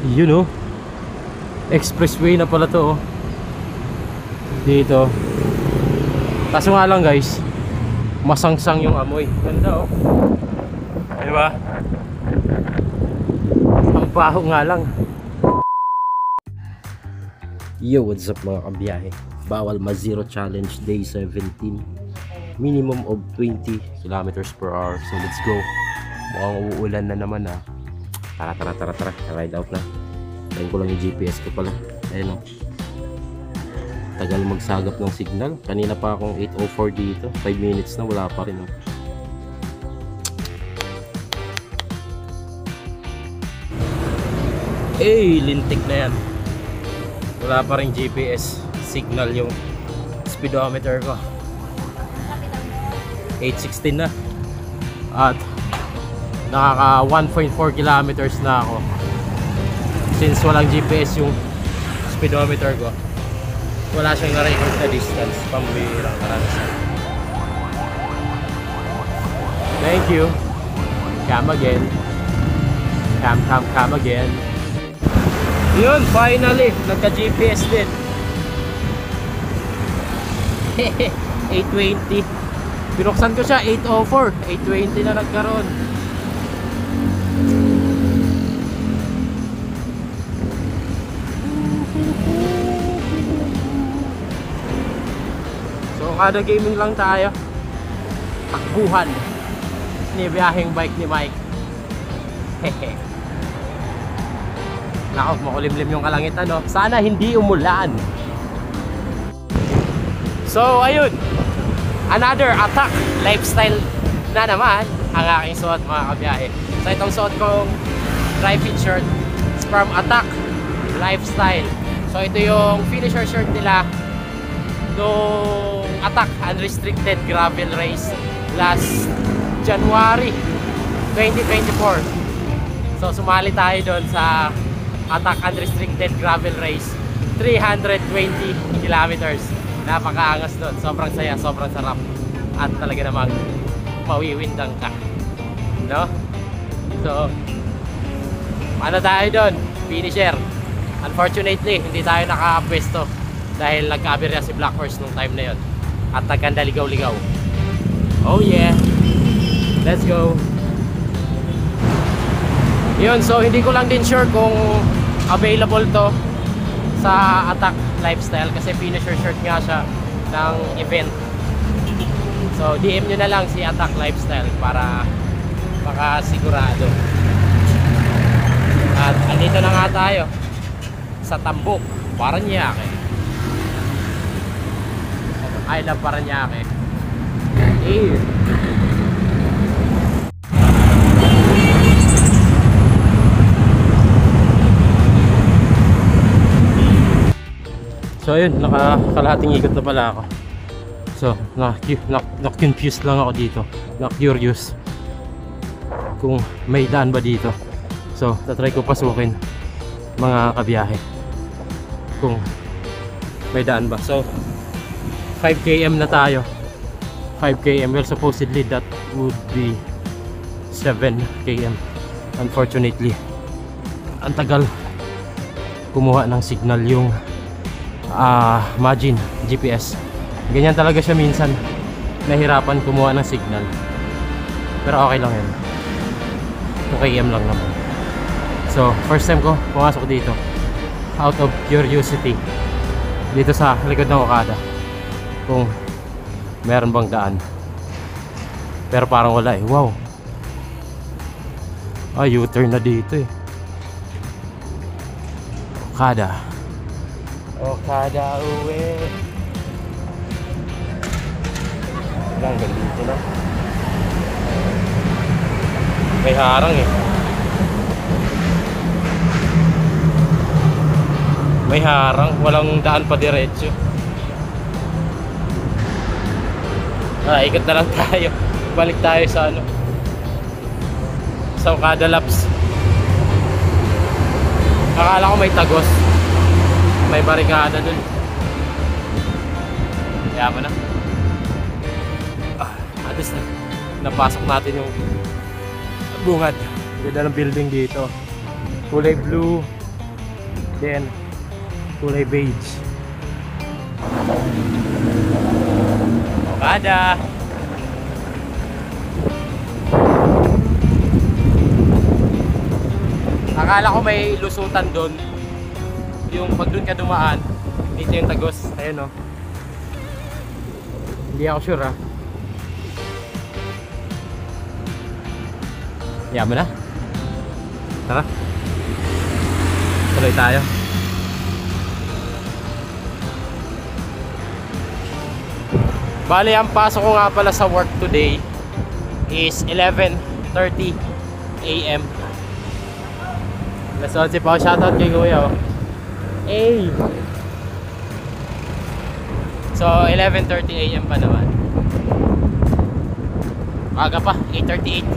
Yun oh. Expressway na pala to oh. Dito. Kaso nga lang guys, masangsang yung amoy. Ganda oh. Diba? Ang baho nga lang. Yo, what's up mga kabiyahe? Bawal ma-zero challenge day 17. Minimum of 20 kilometers per hour. So let's go. Mukhang uulan na naman ah. Tara. Ride out na. Tayo ko lang yung GPS ko pala. Ayun oh. Tagal magsagap ng signal. Kanina pa akong 8:04 dito. 5 minutes na wala pa rin oh. Eh, lintik na yan. Wala pa rin GPS signal yung speedometer ko. 8:16 na. At nakaka 1.4 kilometers na ako. Since walang GPS yung speedometer ko, wala siyang na-record na distance. Pambihirang karanasan. Thank you. Come again. Come again. Yun, finally, nagka-GPS din. 8:20. Binuksan ko siya, 8:04. 8:20 na nagkaroon. So, kada gaming lang tayo. Takbuhan. Nibiyaheng bike ni Mike. Hehe. Nako, makulimlim yung kalangitan no? Sana hindi umulan. So ayun, another attack lifestyle na naman ang aking suot mga kabiyahe. So itong suot kong dry-fit shirt is from Attack Lifestyle. So ito yung finisher shirt nila nung Attack Unrestricted Gravel Race last January 2024. So sumali tayo doon sa Attack Unrestricted Gravel Race, 320 kilometers. Napakaangas doon, sobrang saya, sobrang sarap. At talaga namang mawiwindang ka, no? So ano tayo doon? Finisher. Unfortunately, hindi tayo nakapwesto dahil nagka-aberya si Black Horse nung time na yon. At nagkanda ligaw-ligaw. Oh yeah, let's go. Yun, so hindi ko lang din sure kung available to sa Attack Lifestyle kasi finisher shirt nga siya ng event. So DM nyo na lang si Attack Lifestyle para makasigurado. At andito na nga tayo sa Tambok, Parañaque. I love Parañaque. Eh. So ayun, nakakalahating ikot na pala ako. So, na-confused lang ako dito. Na-curious kung may daan ba dito. So, tatry ko pasukin mga kabiyahe kung may daan ba. So, 5 km na tayo. 5 km, well supposedly that would be 7 km. Unfortunately, ang tagal kumuha ng signal yung Magin GPS. Ganyan talaga siya minsan, nahirapan kumuha ng signal, pero okay lang yan. 2 km lang naman. So first time ko pumasok dito out of curiosity dito sa likod ng Okada kung meron bang daan, pero parang wala eh. Wow, U-turn na dito eh. Okada uwi. Lang dito na. May harang eh. May harang, walang daan pa diretso. Ikot na lang tayo. Balik tayo sa ano, sa Okada Laps. Akala ko may tagos, may barikada dun. Kaya mo na. At least napasok natin yung bungad. Ganda ng building dito. Kulay blue. Then kulay beige. Okada. Akala ko may lusutan doon. Yung pag doon ka dumaan, dito yung Tagos. Ayun o. Hindi ako sure ha. Yaman na. Tara. Tuloy tayo. Bali, ang pasok ko nga pala sa work today is 11:30 AM. Let's see pa. Shoutout kay Kuya. Hey! So, 11:30 AM pa naman. Aga pa, 8:38.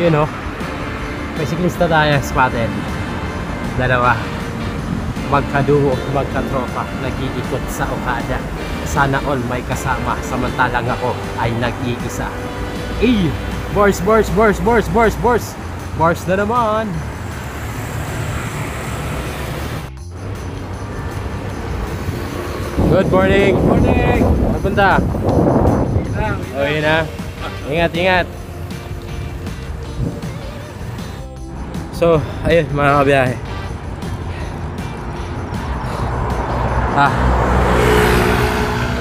Yun o, may siklista tayo spotted. Dalawa, magkaduo, magkatropa, nag-iikot sa Okada. Sana all may kasama, samantalang ako ay nag-iisa. Eh, bars na naman. Good morning. Morning. Napunta. Oh, yun na. Ingat. So, ayun mga kabiyahe.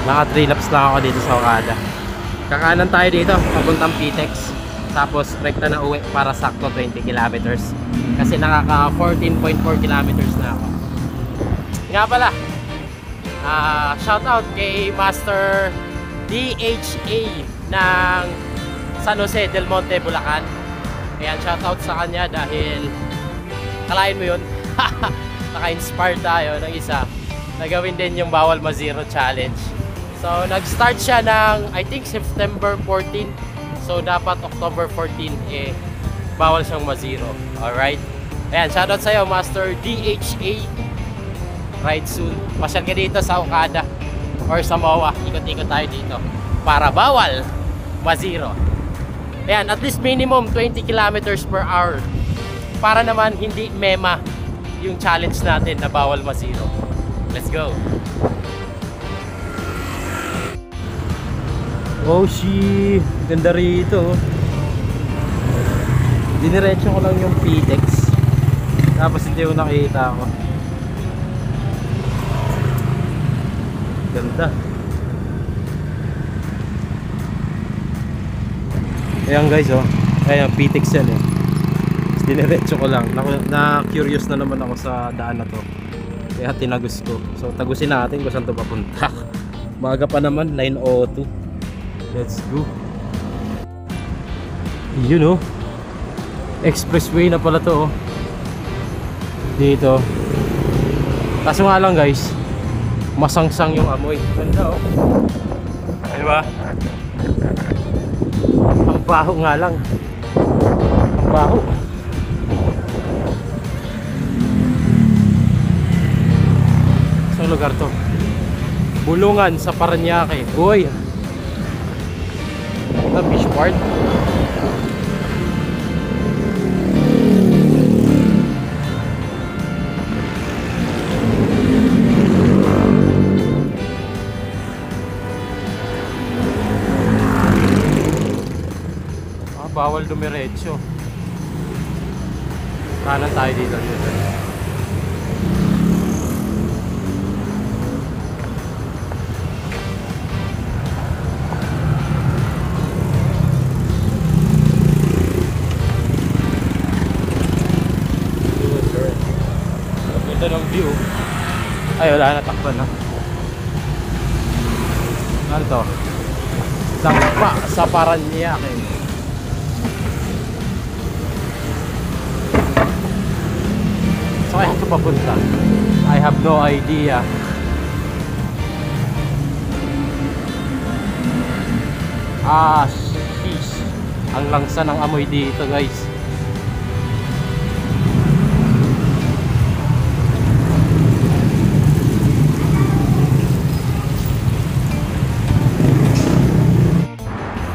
Naka 3 laps lang ako dito sa Okada. Kakanan tayo dito, papuntang Pitex. Tapos rekta na uwi para sakto 20 kilometers. Kasi nakaka 14.4 kilometers na ako. Nga pala, shoutout kay Master DHA ng San Jose del Monte, Bulacan. Ayan, shoutout sa kanya dahil kalain mo yun. Naka-inspire tayo ng isa na gawin din yung bawal ma-zero challenge. So nag-start siya ng I think September 14. So dapat October 14 bawal siyang ma-zero. Alright. Ayan, shoutout sa'yo Master DHA. Ride soon. Pasyal ka dito sa Okada or sa MOA. Ikot-ikot tayo dito para bawal ma-zero. Ayan, at least minimum 20 kilometers per hour para naman hindi mema yung challenge natin na bawal ma-zero. Let's go! Oh shit! Ganda rito. Diniretso ko lang yung Pitex. Tapos hindi ko nakita ako. Ganda. Ayan guys oh. Ayan, Pitex yan eh. Diniretso ko lang. Na-curious na naman ako sa daan na to. Kaya tinagos ko. So tagusin natin kung saan to papunta. Maaga pa naman, 9:02. Let's go. Yun oh. Expressway na pala to oh. Dito. Kaso nga lang guys, masangsang yung amoy. Ganda oh. Diba? Ang baho nga lang. Ang baho. Saan lugar to? Bulungan sa Paranaque. Uy! Beach part. Bawal dumiretso. Kanan tayo dito. Ganda ng view. Ay, wala na, takpan na. Ano to? Dampa sa Paranaque. So kaya ito papunta? I have no idea. Sheesh. Ang langsa ng amoy dito, guys.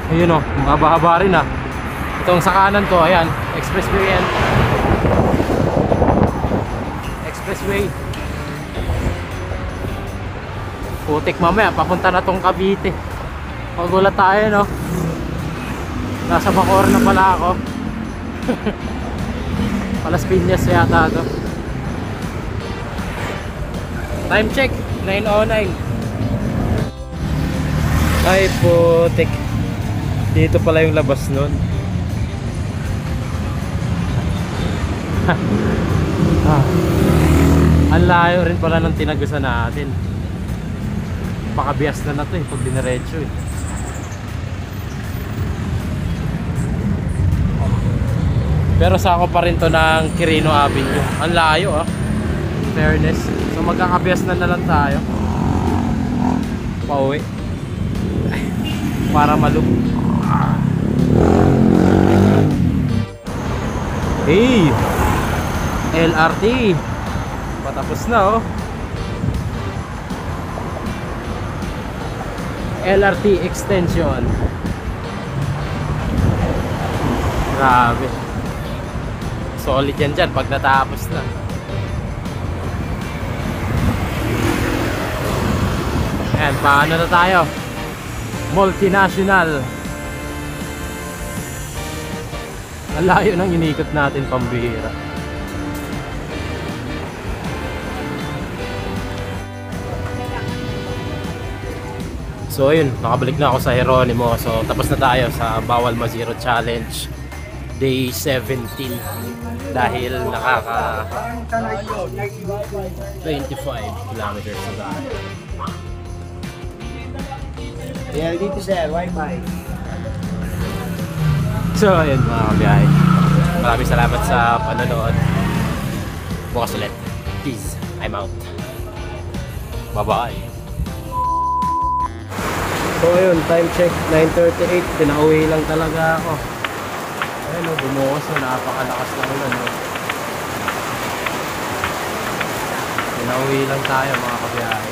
Ayun o, mahaba-haba rin ah. Itong sa kanan ko, ayan, expressway yan. Expressway. Putik mamaya, papunta na tong Cavite. Magulat tayo, no? Nasa Bacoor na pala ako. Palas Piñas yata ito. Time check, 9:09. Ay putik. Dito pala yung labas nun. Ang layo rin pala ng tinagusan natin. Pakabias na to eh, pag diniretso eh. Pero sako pa rin to ng Quirino Avenue. Ang layo ah. Fairness. So magkakabias na lang tayo. Pauwi. Para malup. Hey! LRT. Patapos na oh. LRT extension. Grabe. Solid yan dyan pag natapos na. Ayan, paano na tayo? Multinational. Ang layo ng inikot natin, pambihira. So ayun, nakabalik na ako sa Jeronimo. So tapos na tayo sa Bawal Mazero Challenge Day 17. Dahil nakaka 25 kilometers na tayo. Yeah, dito sir, Wi-Fi. So ayun mga kabiyahe, maraming salamat sa panonood. Bukas ulit. Peace. I'm out. Bye bye. So ayun, time check 9:38. Pinauwi lang talaga ako. Ayun o, bumukas o, napakalakas na ulan o. Pinauwi lang tayo mga kabiyahe.